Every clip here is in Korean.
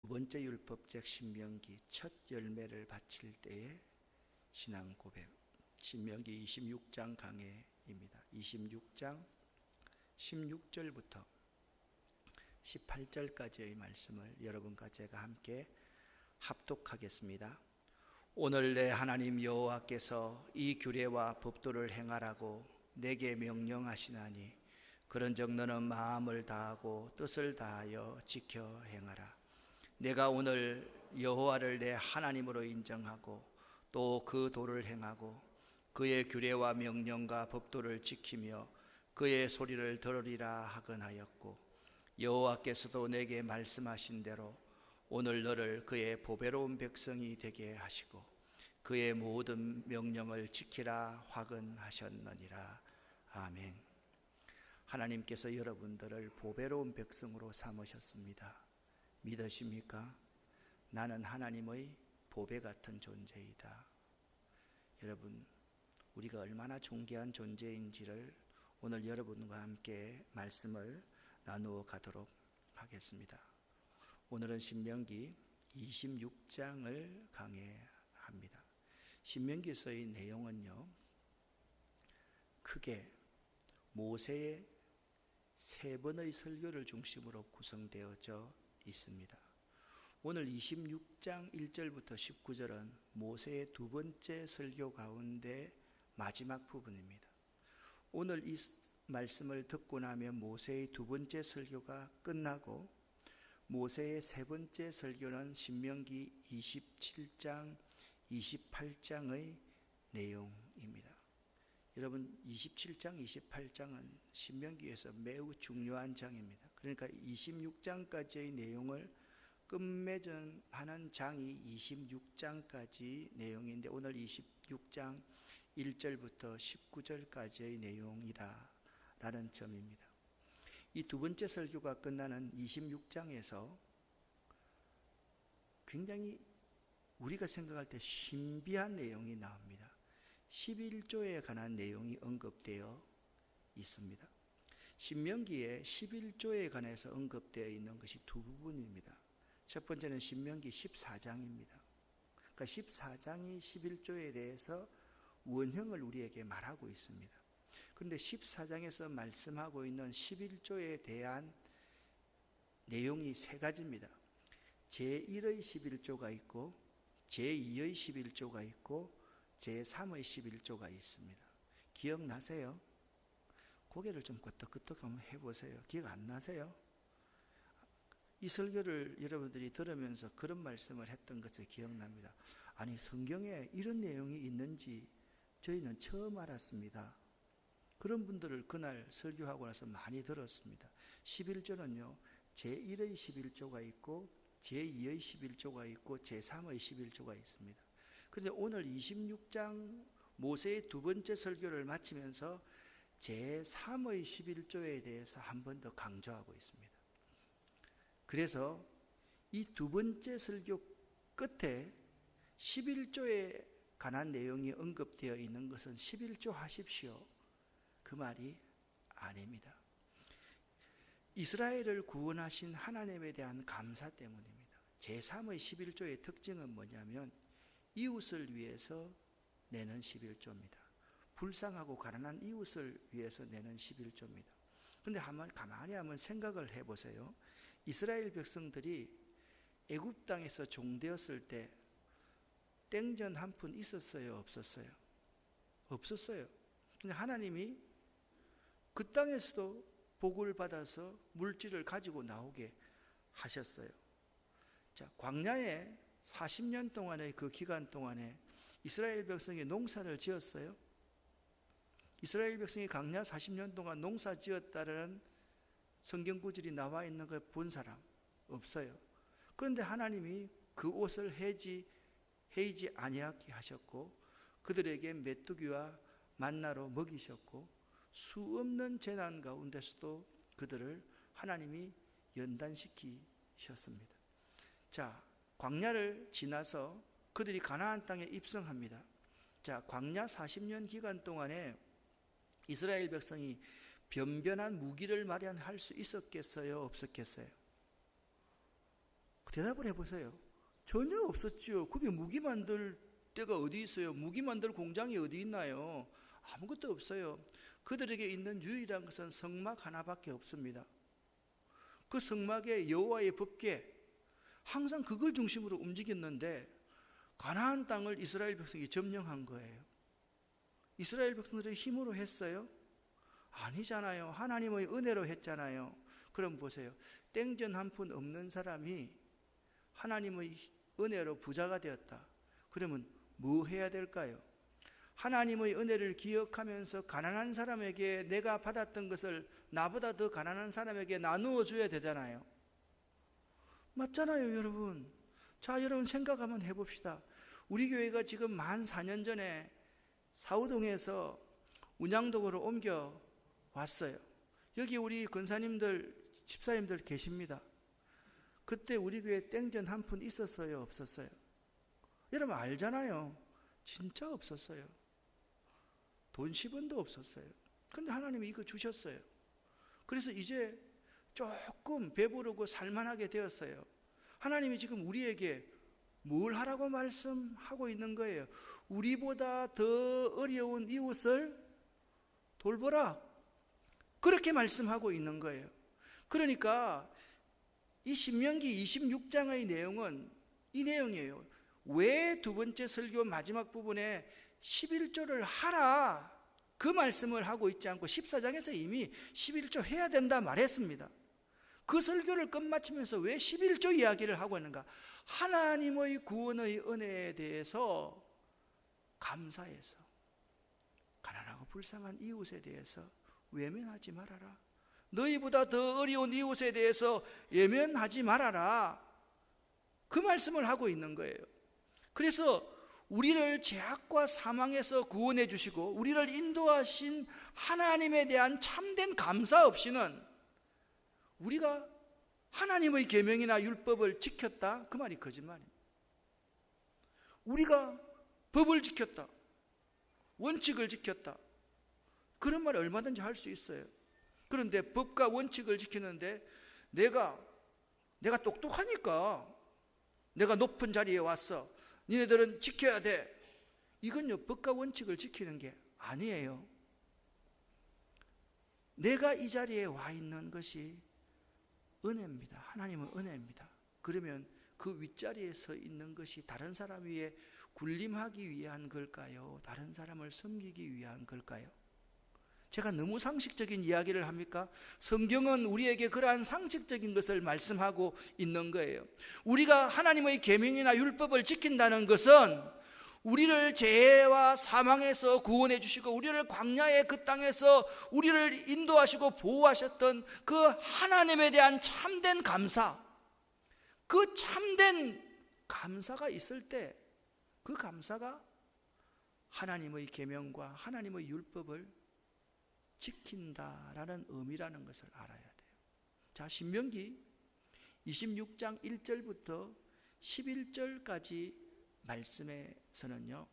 두 번째 율법책 신명기 첫 열매를 바칠 때의 신앙 고백, 신명기 26장 강해입니다. 26장 16절부터 18절까지의 말씀을 여러분과 제가 함께 합독하겠습니다. 오늘 내 하나님 여호와께서 이 규례와 법도를 행하라고 내게 명령하시나니 그런즉 너는 마음을 다하고 뜻을 다하여 지켜 행하라. 내가 오늘 여호와를 내 하나님으로 인정하고 또 그 도를 행하고 그의 규례와 명령과 법도를 지키며 그의 소리를 들으리라 하건하였고, 여호와께서도 내게 말씀하신 대로 오늘 너를 그의 보배로운 백성이 되게 하시고 그의 모든 명령을 지키라 화근하셨느니라. 아멘. 하나님께서 여러분들을 보배로운 백성으로 삼으셨습니다. 믿으십니까? 나는 하나님의 보배 같은 존재이다. 여러분, 우리가 얼마나 존귀한 존재인지를 오늘 여러분과 함께 말씀을 나누어 가도록 하겠습니다. 오늘은 신명기 26장을 강해합니다. 신명기서의 내용은요, 크게 모세의 세 번의 설교를 중심으로 구성되어져 있습니다. 오늘 26장 1절부터 19절은 모세의 두 번째 설교 가운데 마지막 부분입니다. 오늘 이 말씀을 듣고 나면 모세의 두 번째 설교가 끝나고 모세의 세 번째 설교는 신명기 27장, 28장의 내용입니다. 여러분, 27장, 28장은 신명기에서 매우 중요한 장입니다. 그러니까 26장까지의 내용을 끝맺음하는 장이 26장까지 내용인데 오늘 26장 1절부터 19절까지의 내용이다 라는 점입니다. 이 두 번째 설교가 끝나는 26장에서 굉장히 우리가 생각할 때 신비한 내용이 나옵니다. 11조에 관한 내용이 언급되어 있습니다. 신명기에 11조에 관해서 언급되어 있는 것이 두 부분입니다. 첫 번째는 신명기 14장입니다. 그러니까 14장이 11조에 대해서 원형을 우리에게 말하고 있습니다. 그런데 14장에서 말씀하고 있는 11조에 대한 내용이 세 가지입니다. 제1의 11조가 있고 제2의 11조가 있고 제3의 11조가 있습니다. 기억나세요? 고개를 좀 끄덕끄덕 한번 해보세요. 기억 안 나세요? 이 설교를 여러분들이 들으면서 그런 말씀을 했던 것을 기억납니다. 아니, 성경에 이런 내용이 있는지 저희는 처음 알았습니다. 그런 분들을 그날 설교하고 나서 많이 들었습니다. 11조는요, 제1의 11조가 있고 제2의 11조가 있고 제3의 11조가 있습니다. 그런데 오늘 26장 모세의 두 번째 설교를 마치면서 제3의 11조에 대해서 한 번 더 강조하고 있습니다. 그래서 이 두 번째 설교 끝에 11조에 관한 내용이 언급되어 있는 것은 11조 하십시오, 그 말이 아닙니다. 이스라엘을 구원하신 하나님에 대한 감사 때문입니다. 제3의 11조의 특징은 뭐냐면 이웃을 위해서 내는 11조입니다. 불쌍하고 가난한 이웃을 위해서 내는 11조입니다. 그런데 가만히 한번 생각을 해보세요. 이스라엘 백성들이 애굽 땅에서 종되었을 때 땡전 한 푼 있었어요, 없었어요? 없었어요. 근데 하나님이 그 땅에서도 복을 받아서 물질을 가지고 나오게 하셨어요. 자, 광야에 40년 동안의 그 기간 동안에 이스라엘 백성이 농사를 지었어요. 이스라엘 백성이 광야 40년 동안 농사 지었다는 성경 구절이 나와 있는 걸 본 사람 없어요. 그런데 하나님이 그 옷을 해이지 아니하게 하셨고 그들에게 메뚜기와 만나로 먹이셨고 수 없는 재난 가운데서도 그들을 하나님이 연단시키셨습니다. 자, 광야를 지나서 그들이 가나안 땅에 입성합니다. 자, 광야 40년 기간 동안에 이스라엘 백성이 변변한 무기를 마련할 수 있었겠어요, 없었겠어요? 대답을 해보세요. 전혀 없었지요. 그게 무기 만들 때가 어디 있어요? 무기 만들 공장이 어디 있나요? 아무것도 없어요. 그들에게 있는 유일한 것은 성막 하나밖에 없습니다. 그 성막에 여호와의 법궤, 항상 그걸 중심으로 움직였는데 가나안 땅을 이스라엘 백성이 점령한 거예요. 이스라엘 백성들의 힘으로 했어요? 아니잖아요. 하나님의 은혜로 했잖아요. 그럼 보세요. 땡전 한 푼 없는 사람이 하나님의 은혜로 부자가 되었다. 그러면 뭐 해야 될까요? 하나님의 은혜를 기억하면서 가난한 사람에게 내가 받았던 것을 나보다 더 가난한 사람에게 나누어 줘야 되잖아요. 맞잖아요, 여러분. 자, 여러분 생각 한번 해봅시다. 우리 교회가 지금 만 4년 전에 사우동에서 운양동으로 옮겨 왔어요. 여기 우리 권사님들, 집사님들 계십니다. 그때 우리 교회 땡전 한 푼 있었어요, 없었어요? 여러분 알잖아요. 진짜 없었어요. 돈 10원도 없었어요. 그런데 하나님이 이거 주셨어요. 그래서 이제 조금 배부르고 살만하게 되었어요. 하나님이 지금 우리에게 뭘 하라고 말씀하고 있는 거예요? 우리보다 더 어려운 이웃을 돌보라. 그렇게 말씀하고 있는 거예요. 그러니까 이 신명기 26장의 내용은 이 내용이에요. 왜 두 번째 설교 마지막 부분에 11조를 하라 그 말씀을 하고 있지 않고 14장에서 이미 11조 해야 된다 말했습니다. 그 설교를 끝마치면서 왜 11조 이야기를 하고 있는가? 하나님의 구원의 은혜에 대해서 감사해서 가난하고 불쌍한 이웃에 대해서 외면하지 말아라. 너희보다 더 어려운 이웃에 대해서 외면하지 말아라. 그 말씀을 하고 있는 거예요. 그래서 우리를 죄악과 사망에서 구원해 주시고 우리를 인도하신 하나님에 대한 참된 감사 없이는 우리가 하나님의 계명이나 율법을 지켰다? 그 말이 거짓말입니다. 우리가 법을 지켰다, 원칙을 지켰다, 그런 말 얼마든지 할 수 있어요. 그런데 법과 원칙을 지키는데 내가 똑똑하니까 내가 높은 자리에 왔어, 니네들은 지켜야 돼. 이건요, 법과 원칙을 지키는 게 아니에요. 내가 이 자리에 와 있는 것이 은혜입니다. 하나님은 은혜입니다. 그러면 그 윗자리에 서 있는 것이 다른 사람 위에 군림하기 위한 걸까요? 다른 사람을 섬기기 위한 걸까요? 제가 너무 상식적인 이야기를 합니까? 성경은 우리에게 그러한 상식적인 것을 말씀하고 있는 거예요. 우리가 하나님의 계명이나 율법을 지킨다는 것은 우리를 죄와 사망에서 구원해 주시고 우리를 광야의 그 땅에서 우리를 인도하시고 보호하셨던 그 하나님에 대한 참된 감사, 그 참된 감사가 있을 때 그 감사가 하나님의 계명과 하나님의 율법을 지킨다라는 의미라는 것을 알아야 돼요. 자, 신명기 26장 1절부터 11절까지 말씀에서는요,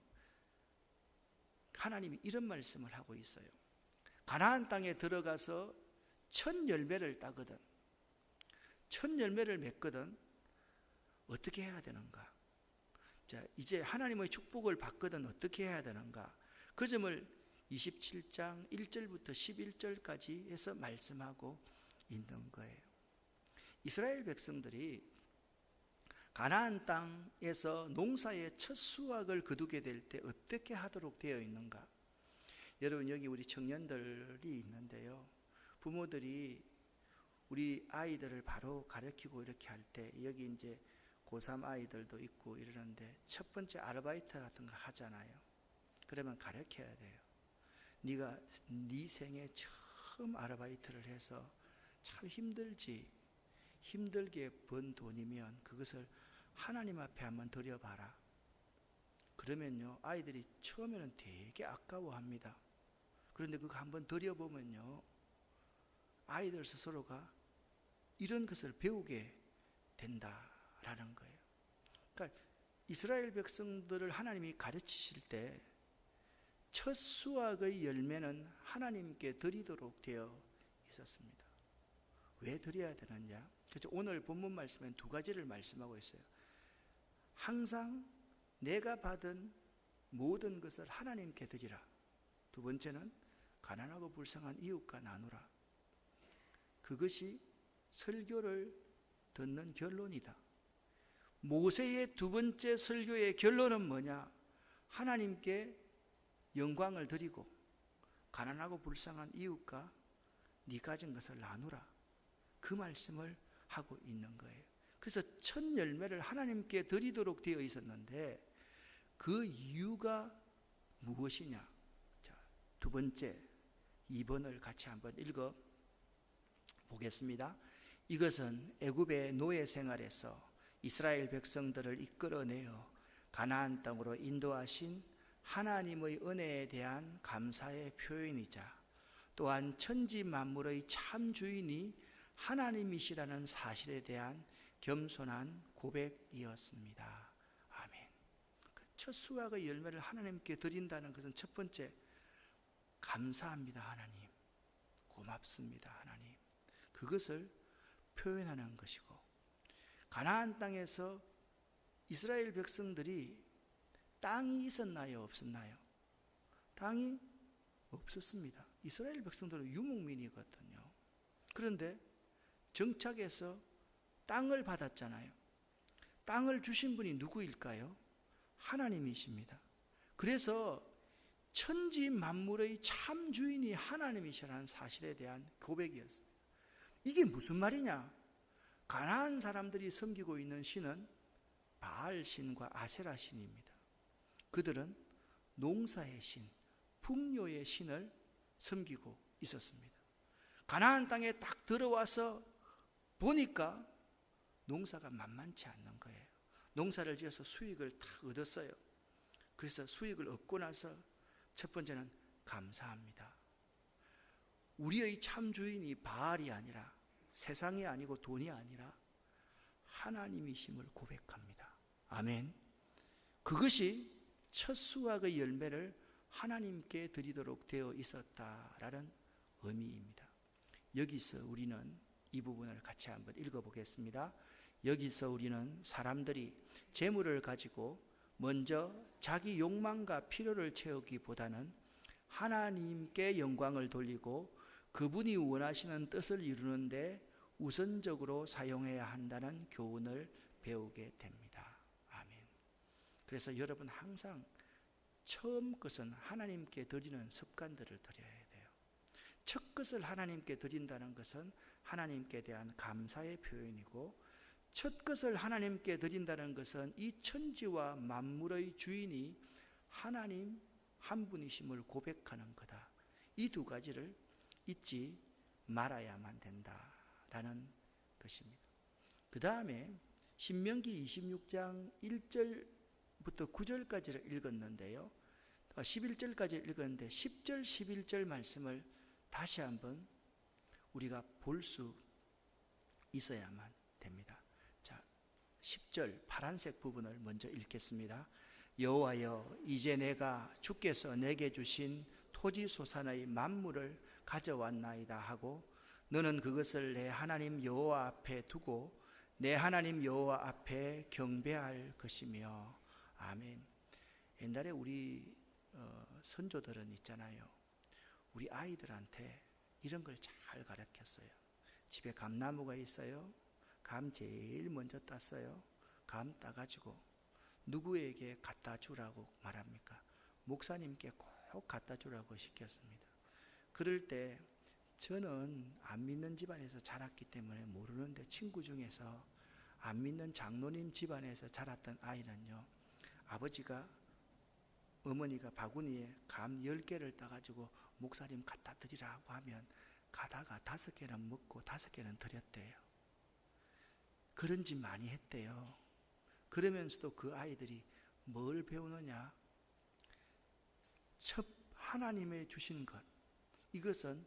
하나님이 이런 말씀을 하고 있어요. 가나안 땅에 들어가서 첫 열매를 따거든, 첫 열매를 맺거든 어떻게 해야 되는가? 자, 이제 하나님의 축복을 받거든 어떻게 해야 되는가? 그 점을 27장 1절부터 11절까지 해서 말씀하고 있는 거예요. 이스라엘 백성들이 가나안 땅에서 농사의 첫 수확을 거두게 될 때 어떻게 하도록 되어 있는가? 여러분, 여기 우리 청년들이 있는데요, 부모들이 우리 아이들을 바로 가르치고 이렇게 할 때 여기 이제 고3 아이들도 있고 이러는데 첫 번째 아르바이트 같은 거 하잖아요. 그러면 가르쳐야 돼요. 네가 네 생에 처음 아르바이트를 해서 참 힘들지, 힘들게 번 돈이면 그것을 하나님 앞에 한번 드려봐라. 그러면요, 아이들이 처음에는 되게 아까워합니다. 그런데 그거 한번 드려보면요, 아이들 스스로가 이런 것을 배우게 된다라는 거예요. 그러니까 이스라엘 백성들을 하나님이 가르치실 때 첫 수확의 열매는 하나님께 드리도록 되어 있었습니다. 왜 드려야 되느냐? 그래서 오늘 본문 말씀엔 두 가지를 말씀하고 있어요. 항상 내가 받은 모든 것을 하나님께 드리라. 두 번째는 가난하고 불쌍한 이웃과 나누라. 그것이 설교를 듣는 결론이다. 모세의 두 번째 설교의 결론은 뭐냐? 하나님께 영광을 드리고 가난하고 불쌍한 이웃과 네 가진 것을 나누라. 그 말씀을 하고 있는 거예요. 그래서 첫 열매를 하나님께 드리도록 되어 있었는데 그 이유가 무엇이냐? 자, 두 번째 2번을 같이 한번 읽어 보겠습니다. 이것은 애굽의 노예 생활에서 이스라엘 백성들을 이끌어내어 가나안 땅으로 인도하신 하나님의 은혜에 대한 감사의 표현이자 또한 천지 만물의 참 주인이 하나님이시라는 사실에 대한 겸손한 고백이었습니다. 아멘. 첫 수확의 열매를 하나님께 드린다는 것은 첫 번째, 감사합니다 하나님, 고맙습니다 하나님, 그것을 표현하는 것이고, 가나안 땅에서 이스라엘 백성들이 땅이 있었나요 없었나요? 땅이 없었습니다. 이스라엘 백성들은 유목민이거든요. 그런데 정착해서 땅을 받았잖아요. 땅을 주신 분이 누구일까요? 하나님이십니다. 그래서 천지 만물의 참 주인이 하나님이시라는 사실에 대한 고백이었습니다. 이게 무슨 말이냐? 가나안 사람들이 섬기고 있는 신은 바알 신과 아세라 신입니다. 그들은 농사의 신, 풍요의 신을 섬기고 있었습니다. 가나안 땅에 딱 들어와서 보니까 농사가 만만치 않는 거예요. 농사를 지어서 수익을 다 얻었어요. 그래서 수익을 얻고 나서 첫 번째는 감사합니다. 우리의 참 주인이 바알이 아니라, 세상이 아니고 돈이 아니라 하나님이심을 고백합니다. 아멘. 그것이 첫 수확의 열매를 하나님께 드리도록 되어 있었다라는 의미입니다. 여기서 우리는 이 부분을 같이 한번 읽어보겠습니다. 여기서 우리는 사람들이 재물을 가지고 먼저 자기 욕망과 필요를 채우기보다는 하나님께 영광을 돌리고 그분이 원하시는 뜻을 이루는데 우선적으로 사용해야 한다는 교훈을 배우게 됩니다. 아멘. 그래서 여러분 항상 처음 것은 하나님께 드리는 습관들을 드려야 돼요. 첫 것을 하나님께 드린다는 것은 하나님께 대한 감사의 표현이고, 첫 것을 하나님께 드린다는 것은 이 천지와 만물의 주인이 하나님 한 분이심을 고백하는 거다. 이 두 가지를 잊지 말아야만 된다라는 것입니다. 그 다음에 신명기 26장 1절부터 9절까지를 읽었는데요. 11절까지 읽었는데 10절, 11절 말씀을 다시 한번 우리가 볼 수 있어야만 됩니다. 자, 10절 파란색 부분을 먼저 읽겠습니다. 여호와여, 이제 내가 주께서 내게 주신 토지 소산의 만물을 가져왔나이다 하고 너는 그것을 내 하나님 여호와 앞에 두고 내 하나님 여호와 앞에 경배할 것이며. 아멘. 옛날에 우리 선조들은 있잖아요. 우리 아이들한테 이런 걸 잘 가르쳤어요. 집에 감나무가 있어요. 감 제일 먼저 땄어요. 감 따가지고 누구에게 갖다 주라고 말합니까? 목사님께 꼭 갖다 주라고 시켰습니다. 그럴 때 저는 안 믿는 집안에서 자랐기 때문에 모르는데 친구 중에서 안 믿는 장로님 집안에서 자랐던 아이는요, 아버지가 어머니가 바구니에 감 10개를 따가지고 목사님 갖다 드리라고 하면 가다가 5개는 먹고 5개는 드렸대요. 그런 짓 많이 했대요. 그러면서도 그 아이들이 뭘 배우느냐? 첫 하나님의 주신 것, 이것은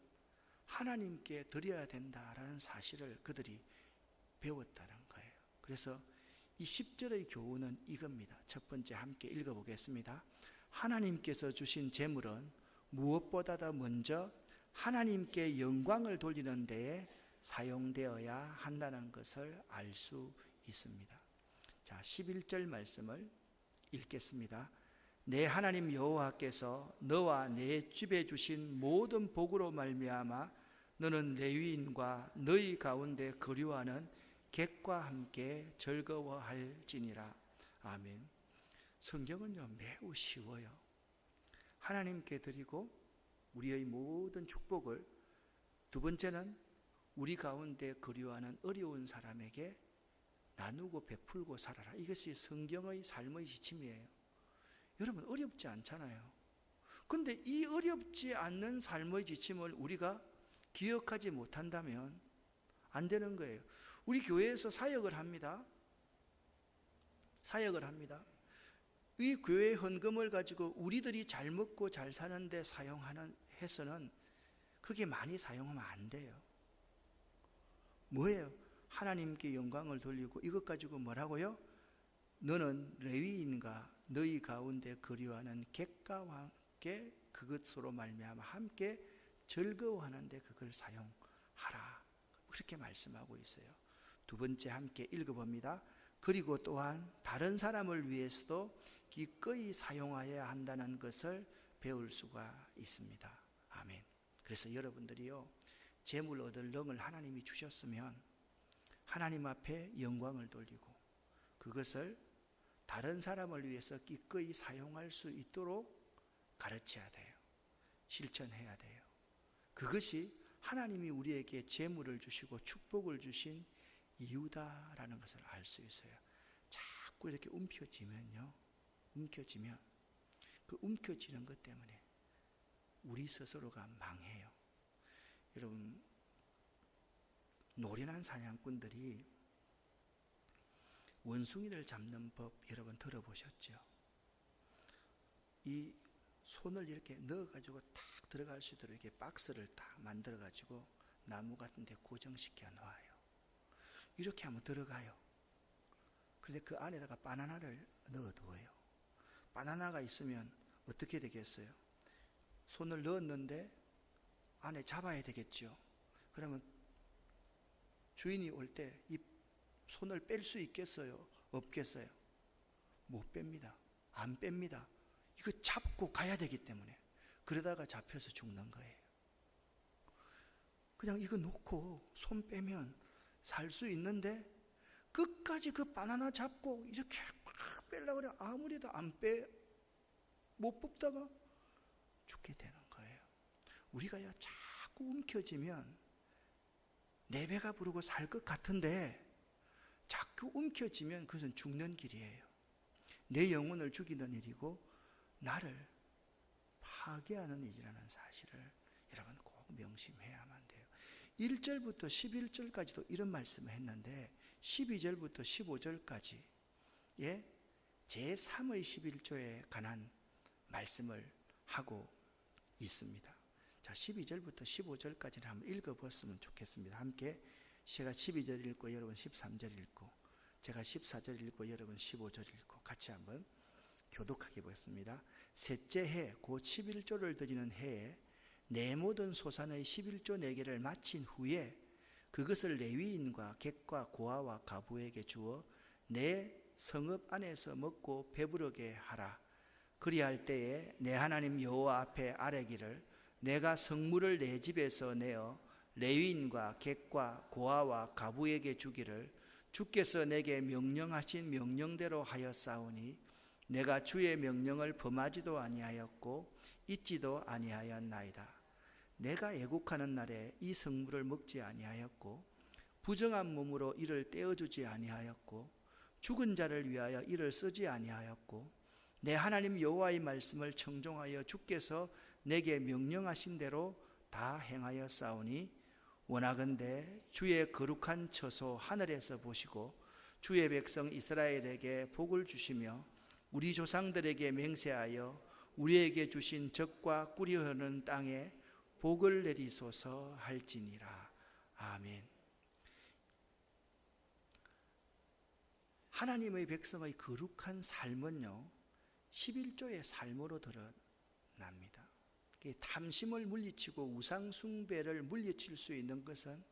하나님께 드려야 된다라는 사실을 그들이 배웠다는 거예요. 그래서 이 10절의 교훈은 이겁니다. 첫 번째 함께 읽어보겠습니다. 하나님께서 주신 재물은 무엇보다도 먼저 하나님께 영광을 돌리는 데에 사용되어야 한다는 것을 알 수 있습니다. 자, 11절 말씀을 읽겠습니다. 내 하나님 여호와께서 너와 내 집에 주신 모든 복으로 말미암아 너는 레위인과 너희 가운데 거류하는 객과 함께 즐거워할지니라. 아멘. 성경은요 매우 쉬워요. 하나님께 드리고 우리의 모든 축복을, 두 번째는 우리 가운데 거류하는 어려운 사람에게 나누고 베풀고 살아라. 이것이 성경의 삶의 지침이에요. 여러분 어렵지 않잖아요. 그런데 이 어렵지 않는 삶의 지침을 우리가 기억하지 못한다면 안 되는 거예요. 우리 교회에서 사역을 합니다. 이 교회 헌금을 가지고 우리들이 잘 먹고 잘 사는데 사용하는 해서는 그게 많이 사용하면 안 돼요. 뭐예요? 하나님께 영광을 돌리고 이것 가지고 뭐라고요? 너는 레위인과 너희 가운데 거류하는 객과 함께 그것으로 말미암아 함께 즐거워하는데 그걸 사용하라. 그렇게 말씀하고 있어요. 두 번째 함께 읽어봅니다. 그리고 또한 다른 사람을 위해서도 기꺼이 사용하여야 한다는 것을 배울 수가 있습니다. 아멘. 그래서 여러분들이요, 재물 얻을 능을 하나님이 주셨으면 하나님 앞에 영광을 돌리고 그것을 다른 사람을 위해서 기꺼이 사용할 수 있도록 가르쳐야 돼요. 실천해야 돼요. 그것이 하나님이 우리에게 재물을 주시고 축복을 주신 이유다라는 것을 알 수 있어요. 자꾸 이렇게 움켜쥐면 그 움켜쥐는 것 때문에 우리 스스로가 망해요. 여러분, 노련한 사냥꾼들이 원숭이를 잡는 법 여러분 들어보셨죠? 이 손을 이렇게 넣어가지고 탁 들어갈 수 있도록 이렇게 박스를 딱 만들어가지고 나무 같은 데 고정시켜 놓아요. 이렇게 하면 들어가요. 그런데 그 안에다가 바나나를 넣어두어요. 바나나가 있으면 어떻게 되겠어요? 손을 넣었는데 안에 잡아야 되겠죠. 그러면 주인이 올 때 이 손을 뺄 수 있겠어요? 없겠어요? 못 뺍니다. 안 뺍니다. 이거 잡고 가야 되기 때문에. 그러다가 잡혀서 죽는 거예요. 그냥 이거 놓고 손 빼면 살 수 있는데 끝까지 그 바나나 잡고 이렇게 막 빼려고 그래. 아무리도 못 뽑다가 죽게 되는 거예요. 우리가요 자꾸 움켜쥐면 내 배가 부르고 살 것 같은데 자꾸 움켜쥐면 그것은 죽는 길이에요. 내 영혼을 죽이는 일이고 나를 파괴하는 일이라는 사실을 여러분 꼭 명심해야만 돼요. 1절부터 11절까지도 이런 말씀을 했는데 12절부터 15절까지 제3의 11조에 관한 말씀을 하고 있습니다. 자, 12절부터 15절까지는 한번 읽어봤으면 좋겠습니다. 함께 제가 12절 읽고 여러분 13절 읽고 제가 14절 읽고 여러분 15절 읽고 같이 한번 교독하게 보겠습니다. 셋째 해 곧 11조를 드리는 해에 내 모든 소산의 11조 4개를 마친 후에 그것을 레위인과 객과 고아와 가부에게 주어 내 성읍 안에서 먹고 배부르게 하라. 그리할 때에 내 하나님 여호와 앞에 아뢰기를 내가 성물을 내 집에서 내어 레위인과 객과 고아와 가부에게 주기를 주께서 내게 명령하신 명령대로 하였사오니 내가 주의 명령을 범하지도 아니하였고 잊지도 아니하였나이다. 내가 애국하는 날에 이 성물을 먹지 아니하였고 부정한 몸으로 이를 떼어주지 아니하였고 죽은 자를 위하여 이를 쓰지 아니하였고 내 하나님 여호와의 말씀을 청종하여 주께서 내게 명령하신 대로 다 행하였사오니 원하건대 주의 거룩한 처소 하늘에서 보시고 주의 백성 이스라엘에게 복을 주시며 우리 조상들에게 맹세하여 우리에게 주신 적과 꿀이 흐르는 땅에 복을 내리소서 할지니라. 아멘. 하나님의 백성의 거룩한 삶은요 11조의 삶으로 드러납니다. 탐심을 물리치고 우상 숭배를 물리칠 수 있는 것은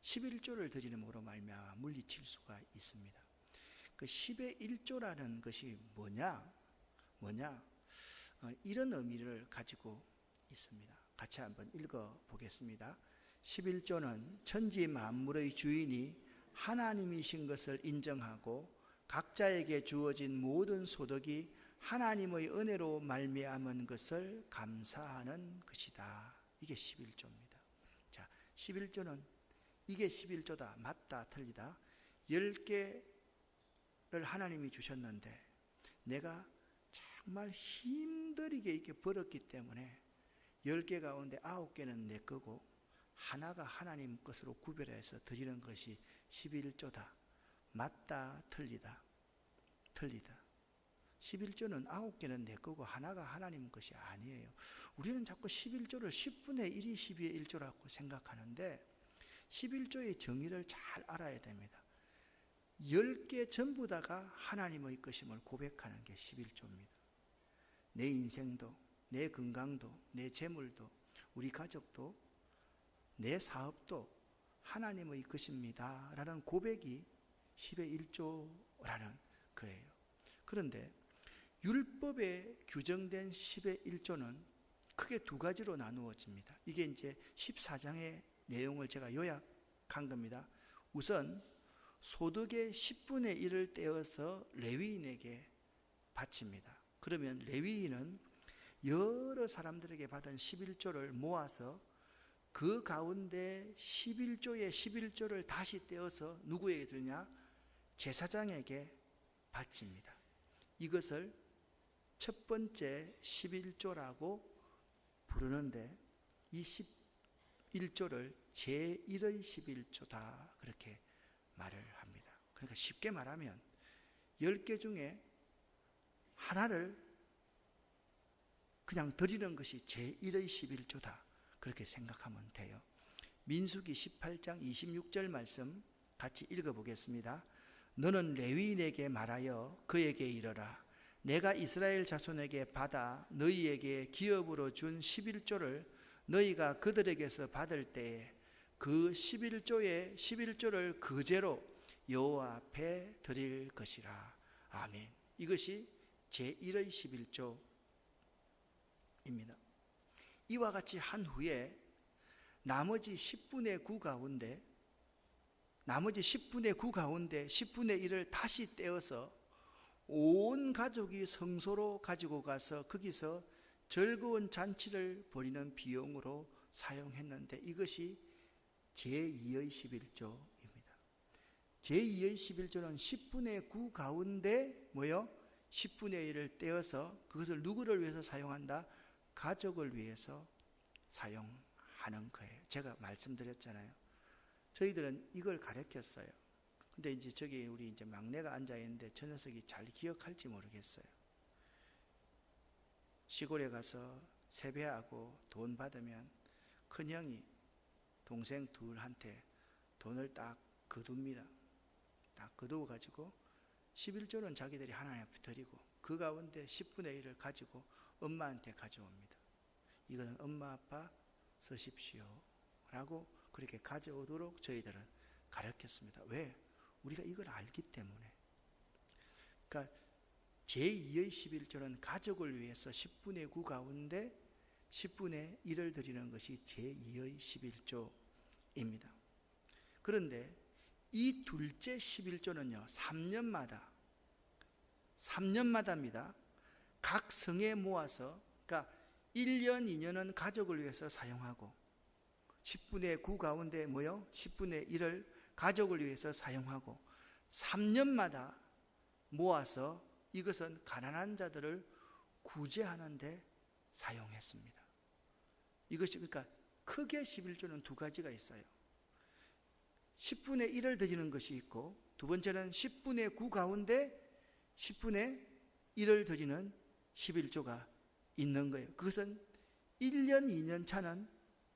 11조를 드림으로 말미암아 물리칠 수가 있습니다. 그 10의 1조라는 것이 뭐냐? 이런 의미를 가지고 있습니다. 같이 한번 읽어보겠습니다. 11조는 천지 만물의 주인이 하나님이신 것을 인정하고 각자에게 주어진 모든 소득이 하나님의 은혜로 말미암은 것을 감사하는 것이다. 이게 11조입니다. 자, 11조는 이게 11조다. 맞다, 틀리다. 10개를 하나님이 주셨는데 내가 정말 힘들게 이렇게 벌었기 때문에 10개 가운데 9개는 내 거고 하나가 하나님 것으로 구별해서 드리는 것이 11조다. 맞다, 틀리다. 11조는 9개는 내 거고 하나가 하나님 것이 아니에요. 우리는 자꾸 11조를 10분의 1이 12의 1조라고 생각하는데 11조의 정의를 잘 알아야 됩니다. 10개 전부 다가 하나님의 것임을 고백하는 게 11조입니다. 내 인생도, 내 건강도, 내 재물도, 우리 가족도, 내 사업도 하나님의 것입니다 라는 고백이 10의 1조라는 거예요. 그런데 율법에 규정된 10의 1조는 크게 두 가지로 나누어집니다. 이게 이제 14장의 내용을 제가 요약한 겁니다. 우선 소득의 10분의 1을 떼어서 레위인에게 바칩니다. 그러면 레위인은 여러 사람들에게 받은 11조를 모아서 그 가운데 11조의 11조를 다시 떼어서 누구에게 주냐? 제사장에게 바칩니다. 이것을 첫 번째 11조라고 부르는데 이 11조를 제1의 11조다 그렇게 말을 합니다. 그러니까 쉽게 말하면 10개 중에 하나를 그냥 드리는 것이 제1의 11조다 그렇게 생각하면 돼요. 민수기 18장 26절 말씀 같이 읽어보겠습니다. 너는 레위인에게 말하여 그에게 이르라. 내가 이스라엘 자손에게 받아 너희에게 기업으로 준 11조를 너희가 그들에게서 받을 때에 그 11조의 11조를 그제로 여호와 앞에 드릴 것이라. 아멘. 이것이 제1의 11조입니다. 이와 같이 한 후에 나머지 10분의 9 가운데 10분의 1을 다시 떼어서 온 가족이 성소로 가지고 가서 거기서 즐거운 잔치를 벌이는 비용으로 사용했는데 이것이 제2의 11조입니다. 제2의 11조는 10분의 9 가운데 10분의 1을 떼어서 그것을 누구를 위해서 사용한다? 가족을 위해서 사용하는 거예요. 제가 말씀드렸잖아요. 저희들은 이걸 가르쳤어요. 근데 이제 저기 우리 이제 막내가 앉아 있는데 저 녀석이 잘 기억할지 모르겠어요. 시골에 가서 세배하고 돈 받으면 큰형이 동생 둘한테 돈을 딱 거둡니다. 딱 거두어 가지고 11조는 자기들이 하나님 앞에 드리고 그 가운데 10분의 1을 가지고 엄마한테 가져옵니다. 이거는 엄마 아빠 쓰십시오 라고 그렇게 가져오도록 저희들은 가르쳤습니다. 왜? 우리가 이걸 알기 때문에. 그러니까 제2의 11조는 가족을 위해서 10분의 9 가운데 10분의 1을 드리는 것이 제2의 11조입니다. 그런데 이 둘째 11조는요 3년마다입니다. 각 성에 모아서 그러니까 1년 2년은 가족을 위해서 사용하고 10분의 9 가운데 10분의 1을 가족을 위해서 사용하고 3년마다 모아서 이것은 가난한 자들을 구제하는 데 사용했습니다. 이것이 그러니까 크게 11조는 두 가지가 있어요. 10분의 1을 드리는 것이 있고 두 번째는 10분의 9 가운데 10분의 1을 드리는 11조가 있는 거예요. 그것은 1년, 2년 차는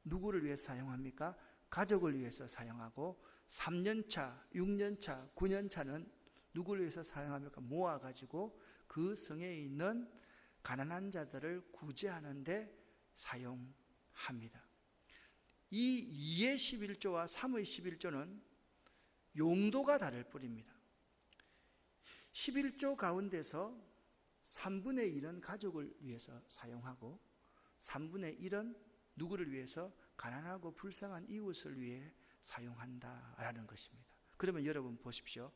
누구를 위해서 사용합니까? 가족을 위해서 사용하고 3년 차, 6년 차, 9년 차는 누구를 위해서 사용합니까? 모아가지고 그 성에 있는 가난한 자들을 구제하는 데 사용합니다. 이 2의 11조와 3의 11조는 용도가 다를 뿐입니다. 11조 가운데서 3분의 1은 가족을 위해서 사용하고 3분의 1은 누구를 위해서? 가난하고 불쌍한 이웃을 위해 사용한다라는 것입니다. 그러면 여러분 보십시오.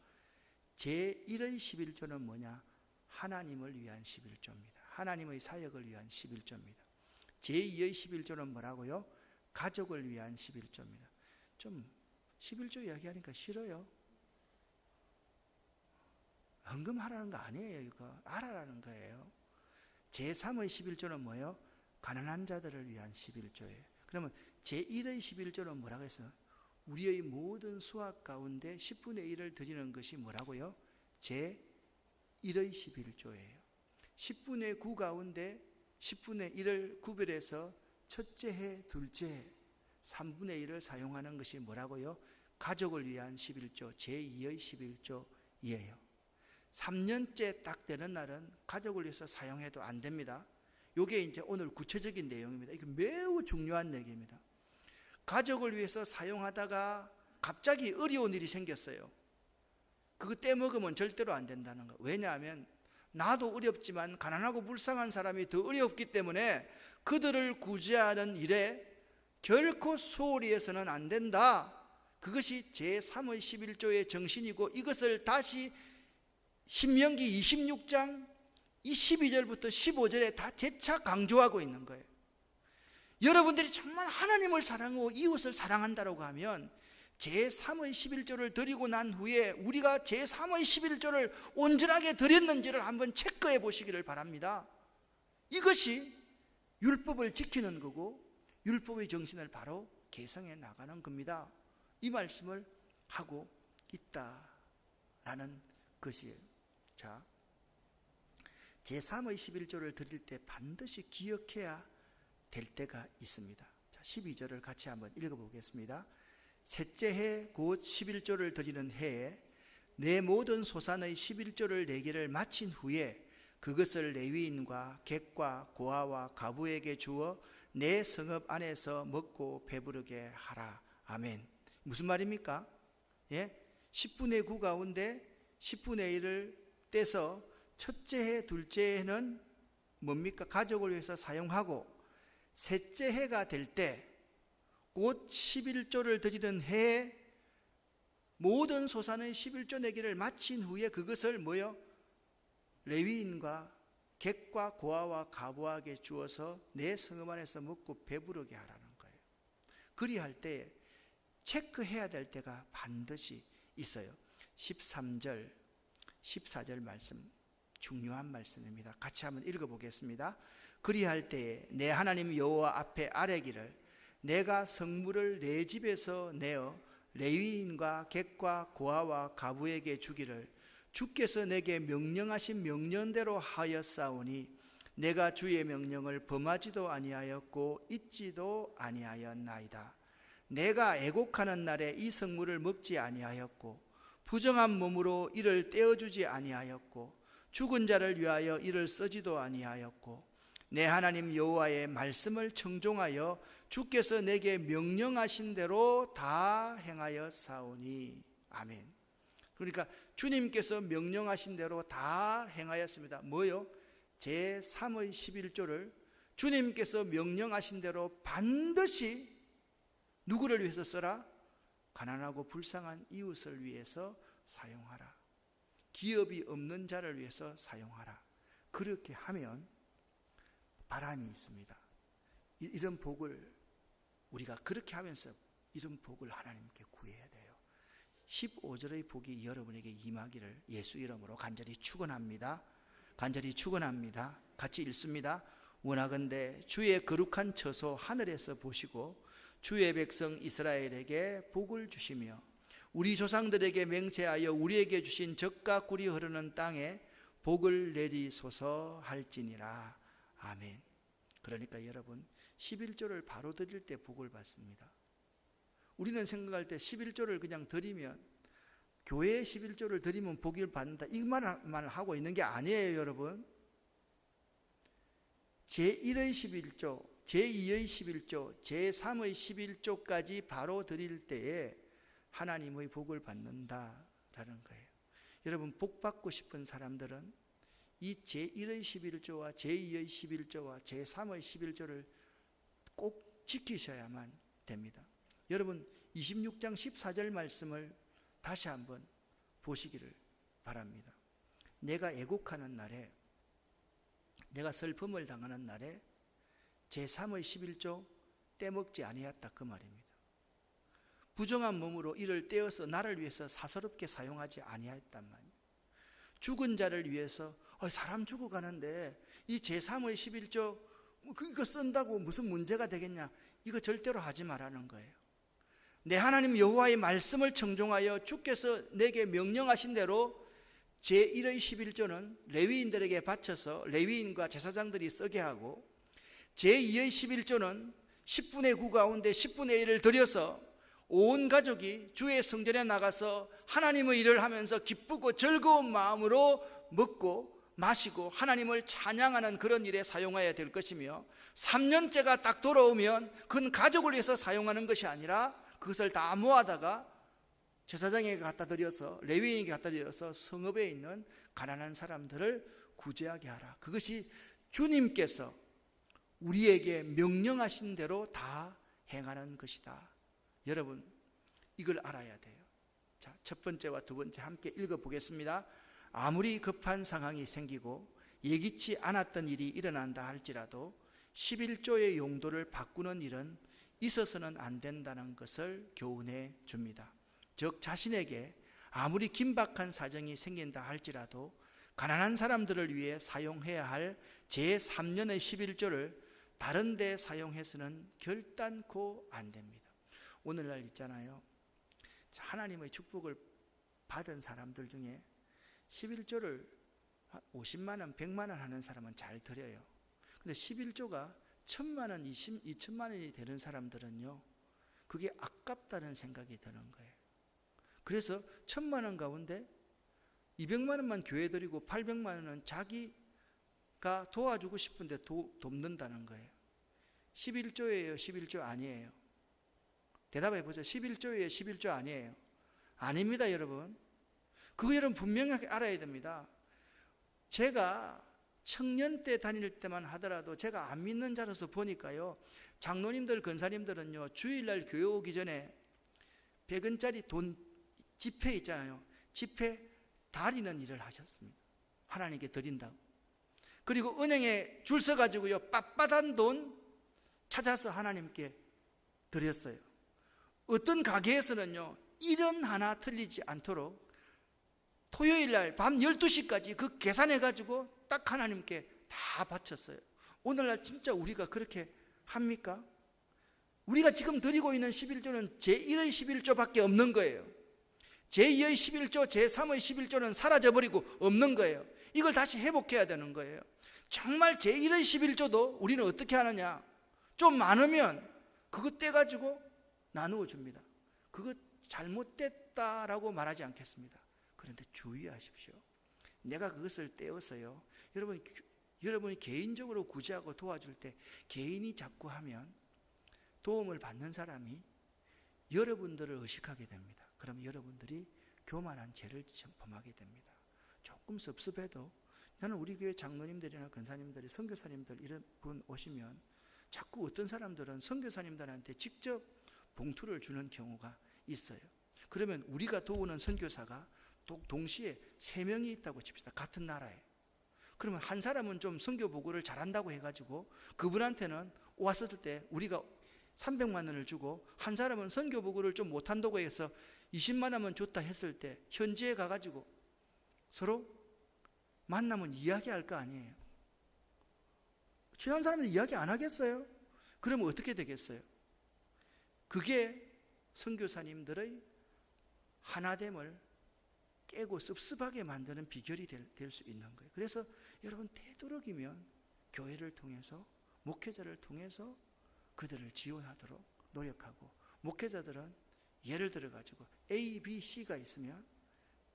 제1의 11조는 뭐냐? 하나님을 위한 11조입니다. 하나님의 사역을 위한 11조입니다. 제2의 11조는 뭐라고요? 가족을 위한 11조입니다. 좀 11조 이야기하니까 싫어요. 헌금하라는 거 아니에요. 이거 알아라는 거예요. 제3의 11조는 뭐예요? 가난한 자들을 위한 11조예요. 그러면 제1의 11조는 뭐라고 했어요? 우리의 모든 수확 가운데 10분의 1을 드리는 것이 뭐라고요? 제1의 11조예요. 10분의 9 가운데 10분의 1을 구별해서 첫째 해, 둘째 해 3분의 1을 사용하는 것이 뭐라고요? 가족을 위한 11조, 제2의 11조이에요. 3년째 딱 되는 날은 가족을 위해서 사용해도 안 됩니다. 이게 이제 오늘 구체적인 내용입니다. 이게 매우 중요한 얘기입니다. 가족을 위해서 사용하다가 갑자기 어려운 일이 생겼어요. 그거 떼먹으면 절대로 안 된다는 거. 왜냐하면 나도 어렵지만 가난하고 불쌍한 사람이 더 어렵기 때문에 그들을 구제하는 일에 결코 소홀히 해서는 안 된다. 그것이 제3의 11조의 정신이고 이것을 다시 신명기 26장 이 12절부터 15절에 다 재차 강조하고 있는 거예요. 여러분들이 정말 하나님을 사랑하고 이웃을 사랑한다고 하면 제3의 11조를 드리고 난 후에 우리가 제3의 11조를 온전하게 드렸는지를 한번 체크해 보시기를 바랍니다. 이것이 율법을 지키는 거고 율법의 정신을 바로 개성해 나가는 겁니다. 이 말씀을 하고 있다라는 것이에요. 자, 제3의 11조를 드릴 때 반드시 기억해야 될 때가 있습니다. 자, 12절을 같이 한번 읽어보겠습니다. 셋째 해 곧 11조를 드리는 해에 내 모든 소산의 11조를 내기를 마친 후에 그것을 레위인과 객과 고아와 가부에게 주어 내 성읍 안에서 먹고 배부르게 하라. 아멘. 무슨 말입니까? 예? 10분의 9 가운데 10분의 1을 떼서 첫째 해, 둘째 해는 뭡니까? 가족을 위해서 사용하고 셋째 해가 될 때 곧 11조를 드리던 해에 모든 소산의 11조 내기를 마친 후에 그것을 뭐요? 레위인과 객과 고아와 가부에게 주어서 내 성읍 안에서 먹고 배부르게 하라는 거예요. 그리할 때 체크해야 될 때가 반드시 있어요. 13절, 14절 말씀 중요한 말씀입니다. 같이 한번 읽어보겠습니다. 그리할 때에 내 하나님 여호와 앞에 아뢰기를 내가 성물을 내 집에서 내어 레위인과 객과 고아와 가부에게 주기를 주께서 내게 명령하신 명령대로 하였사오니 내가 주의 명령을 범하지도 아니하였고 잊지도 아니하였나이다. 내가 애곡하는 날에 이 성물을 먹지 아니하였고 부정한 몸으로 이를 떼어주지 아니하였고 죽은 자를 위하여 이를 쓰지도 아니하였고 내 하나님 여호와의 말씀을 청종하여 주께서 내게 명령하신 대로 다 행하였사오니. 아멘. 그러니까 주님께서 명령하신 대로 다 행하였습니다. 뭐요? 제3의 11조를 주님께서 명령하신 대로 반드시 누구를 위해서 써라? 가난하고 불쌍한 이웃을 위해서 사용하라. 기업이 없는 자를 위해서 사용하라. 그렇게 하면 바람이 있습니다. 이런 복을 우리가 그렇게 하면서 이런 복을 하나님께 구해야 돼요. 15절의 복이 여러분에게 임하기를 예수 이름으로 간절히 축원합니다. 간절히 축원합니다. 같이 읽습니다. 원하건대 주의 거룩한 처소 하늘에서 보시고 주의 백성 이스라엘에게 복을 주시며 우리 조상들에게 맹세하여 우리에게 주신 젖과 꿀이 흐르는 땅에 복을 내리소서 할지니라. 아멘. 그러니까 여러분 11조를 바로 드릴 때 복을 받습니다. 우리는 생각할 때 11조를 그냥 드리면 교회에 11조를 드리면 복을 받는다 이 말을 하고 있는 게 아니에요. 여러분 제1의 11조 제2의 11조, 제3의 11조까지 바로 드릴 때에 하나님의 복을 받는다라는 거예요. 여러분, 복 받고 싶은 사람들은 이 제1의 11조와 제2의 11조와 제3의 11조를 꼭 지키셔야만 됩니다. 여러분, 26장 14절 말씀을 다시 한번 보시기를 바랍니다. 내가 애곡하는 날에, 내가 슬픔을 당하는 날에 제3의 11조 떼먹지 아니했다, 그 말입니다. 부정한 몸으로 이를 떼어서 나를 위해서 사사롭게 사용하지 아니했단 말이에요. 죽은 자를 위해서 사람 죽어가는데 이 제3의 11조 이거 쓴다고 무슨 문제가 되겠냐, 이거 절대로 하지 말라는 거예요. 내 하나님 여호와의 말씀을 청종하여 주께서 내게 명령하신 대로 제1의 11조는 레위인들에게 바쳐서 레위인과 제사장들이 쓰게 하고, 제2의 11조는 10분의 9 가운데 10분의 1을 들여서 온 가족이 주의 성전에 나가서 하나님의 일을 하면서 기쁘고 즐거운 마음으로 먹고 마시고 하나님을 찬양하는 그런 일에 사용해야 될 것이며, 3년째가 딱 돌아오면 그건 가족을 위해서 사용하는 것이 아니라 그것을 다 모아다가 제사장에게 갖다 드려서, 레위인에게 갖다 드려서 성읍에 있는 가난한 사람들을 구제하게 하라. 그것이 주님께서 우리에게 명령하신 대로 다 행하는 것이다. 여러분, 이걸 알아야 돼요. 자, 첫 번째와 두 번째 함께 읽어보겠습니다. 아무리 급한 상황이 생기고 예기치 않았던 일이 일어난다 할지라도 11조의 용도를 바꾸는 일은 있어서는 안 된다는 것을 교훈해 줍니다. 즉, 자신에게 아무리 긴박한 사정이 생긴다 할지라도 가난한 사람들을 위해 사용해야 할 제3년의 11조를 다른 데 사용해서는 결단코 안 됩니다. 오늘날 있잖아요, 하나님의 축복을 받은 사람들 중에 11조를 50만 원, 100만 원 하는 사람은 잘 드려요. 근데 11조가 1000만 원, 2천만 원이 되는 사람들은요, 그게 아깝다는 생각이 드는 거예요. 그래서 1000만 원 가운데 200만 원만 교회 드리고 800만 원은 자기가 도와주고 싶은데 돕는다는 거예요. 11조예요, 11조 아니에요? 대답해 보죠. 11조예요, 11조 아니에요? 아닙니다, 여러분. 그거 여러분 분명하게 알아야 됩니다. 제가 청년 때 다닐 때만 하더라도 제가 안 믿는 자로서 보니까요, 장로님들, 권사님들은요, 주일날 교회 오기 전에 100원짜리 돈 지폐 있잖아요, 지폐 다리는 일을 하셨습니다. 하나님께 드린다고. 그리고 은행에 줄 서가지고요, 빳빳한 돈 찾아서 하나님께 드렸어요. 어떤 가게에서는요, 일은 하나 틀리지 않도록 토요일날 밤 12시까지 그 계산해가지고 딱 하나님께 다 바쳤어요. 오늘날 진짜 우리가 그렇게 합니까? 우리가 지금 드리고 있는 11조는 제1의 11조밖에 없는 거예요. 제2의 11조, 제3의 11조는 사라져버리고 없는 거예요. 이걸 다시 회복해야 되는 거예요. 정말 제1의 11조도 우리는 어떻게 하느냐, 좀 많으면 그거 떼가지고 나누어 줍니다. 그거 잘못됐다라고 말하지 않겠습니다. 그런데 주의하십시오. 내가 그것을 떼어서요, 여러분이 개인적으로 구제하고 도와줄 때 개인이 자꾸 하면 도움을 받는 사람이 여러분들을 의식하게 됩니다. 그럼 여러분들이 교만한 죄를 범하게 됩니다. 조금 섭섭해도, 나는 우리 교회 장로님들이나 권사님들이, 선교사님들 이런 분 오시면 자꾸 어떤 사람들은 선교사님들한테 직접 봉투를 주는 경우가 있어요. 그러면 우리가 도우는 선교사가 동시에 3명이 있다고 칩시다. 같은 나라에. 그러면 한 사람은 좀 선교 보고를 잘한다고 해가지고 그분한테는 왔을 때 우리가 300만 원을 주고, 한 사람은 선교 보고를 좀 못한다고 해서 20만 원만 줬다 했을 때 현지에 가가지고 서로 만나면 이야기할 거 아니에요. 친한 사람들 이야기 안 하겠어요? 그러면 어떻게 되겠어요? 그게 선교사님들의 하나됨을 깨고 섭섭하게 만드는 비결이 될 수 있는 거예요. 그래서 여러분, 되도록이면 교회를 통해서, 목회자를 통해서 그들을 지원하도록 노력하고, 목회자들은 예를 들어 가지고 A, B, C가 있으면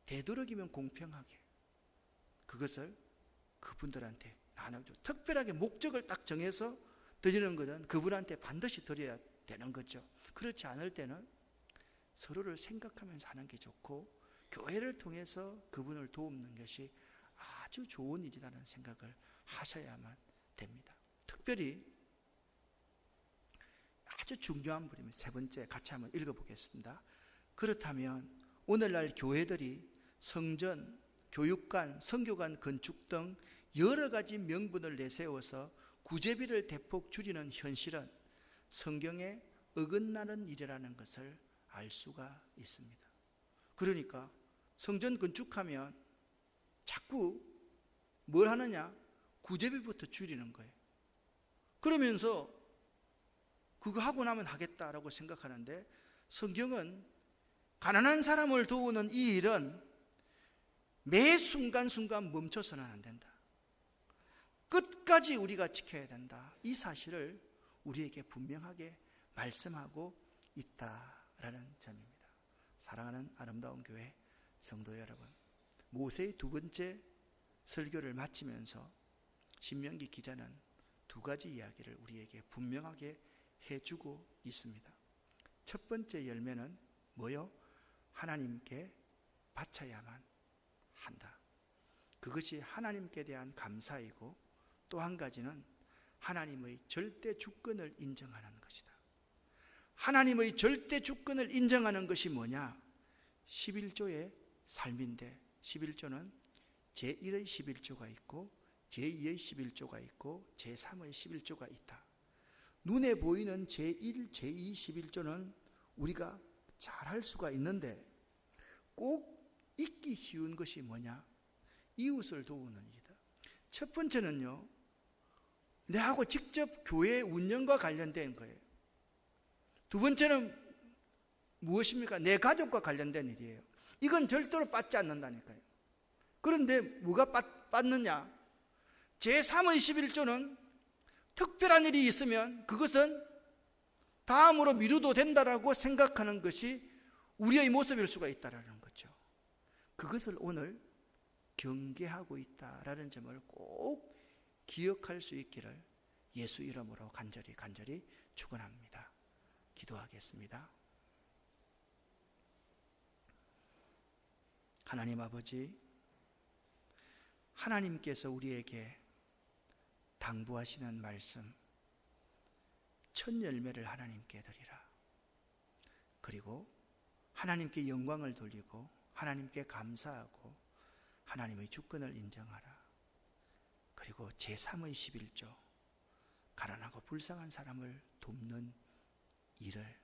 되도록이면 공평하게 그것을 그분들한테 나눠줘. 특별하게 목적을 딱 정해서 드리는 것은 그분한테 반드시 드려야 되는 거죠. 그렇지 않을 때는 서로를 생각하면서 하는 게 좋고, 교회를 통해서 그분을 돕는 것이 아주 좋은 일이라는 생각을 하셔야만 됩니다. 특별히 아주 중요한 부분이 세 번째, 같이 한번 읽어보겠습니다. 그렇다면 오늘날 교회들이 성전, 교육관, 선교관 건축 등 여러 가지 명분을 내세워서 구제비를 대폭 줄이는 현실은 성경에 어긋나는 일이라는 것을 알 수가 있습니다. 그러니까 성전 건축하면 자꾸 뭘 하느냐? 구제비부터 줄이는 거예요. 그러면서 그거 하고 나면 하겠다라고 생각하는데, 성경은 가난한 사람을 도우는 이 일은 매 순간순간 멈춰서는 안 된다. 끝까지 우리가 지켜야 된다. 이 사실을 우리에게 분명하게 말씀하고 있다라는 점입니다. 사랑하는 아름다운 교회 성도 여러분, 모세의 두 번째 설교를 마치면서 신명기 기자는 두 가지 이야기를 우리에게 분명하게 해주고 있습니다. 첫 번째 열매는 뭐요? 하나님께 바쳐야만 한다. 그것이 하나님께 대한 감사이고, 또 한 가지는 하나님의 절대 주권을 인정하는 것이다. 하나님의 절대 주권을 인정하는 것이 뭐냐? 11조의 삶인데, 11조는 제1의 11조가 있고 제2의 11조가 있고 제3의 11조가 있다. 눈에 보이는 제1, 제2, 11조는 우리가 잘 할 수가 있는데, 꼭 잊기 쉬운 것이 뭐냐? 이웃을 도우는 일이다. 첫 번째는요, 내하고 직접 교회 운영과 관련된 거예요. 두 번째는 무엇입니까? 내 가족과 관련된 일이에요. 이건 절대로 빠지지 않는다니까요. 그런데 뭐가 빠느냐? 제3의 11조는 특별한 일이 있으면 그것은 다음으로 미루도 된다라고 생각하는 것이 우리의 모습일 수가 있다라는 거죠. 그것을 오늘 경계하고 있다라는 점을 꼭 기억할 수 있기를 예수 이름으로 간절히 축원합니다. 기도하겠습니다. 하나님 아버지, 하나님께서 우리에게 당부하시는 말씀, 첫 열매를 하나님께 드리라. 그리고 하나님께 영광을 돌리고 하나님께 감사하고 하나님의 주권을 인정하라. 그리고 제3의 11조, 가난하고 불쌍한 사람을 돕는 일을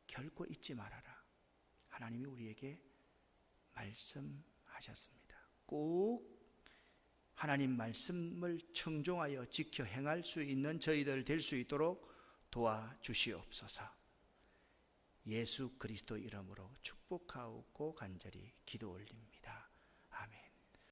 결코 잊지 말아라. 하나님이 우리에게 말씀하셨습니다. 꼭 하나님 말씀을 청종하여 지켜 행할 수 있는 저희들 될 수 있도록 도와주시옵소서. 예수 그리스도 이름으로 축복하고 간절히 기도 올립니다.